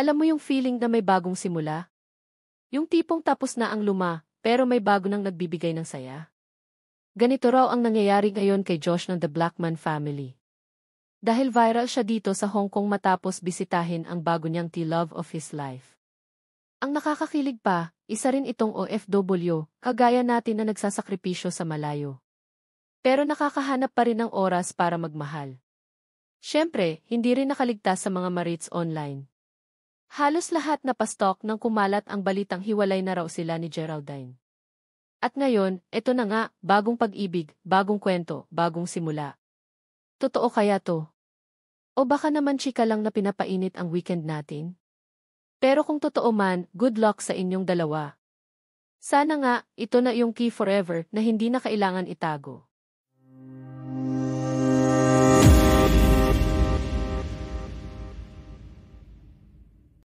Alam mo yung feeling na may bagong simula? Yung tipong tapos na ang luma, pero may bago nang nagbibigay ng saya. Ganito raw ang nangyayari ngayon kay Josh ng The Blackman Family. Dahil viral siya dito sa Hong Kong matapos bisitahin ang bago niyang T-love of his life. Ang nakakakilig pa, isa rin itong OFW, kagaya natin na nagsasakripisyo sa malayo. Pero nakakahanap pa rin ng oras para magmahal. Siyempre, hindi rin nakaligtas sa mga marits online. Halos lahat na pastok nang kumalat ang balitang hiwalay na raw sila ni Geraldine. At ngayon, eto na nga, bagong pag-ibig, bagong kwento, bagong simula. Totoo kaya to? O baka naman chika lang na pinapainit ang weekend natin? Pero kung totoo man, good luck sa inyong dalawa. Sana nga, ito na yung key forever na hindi na kailangan itago.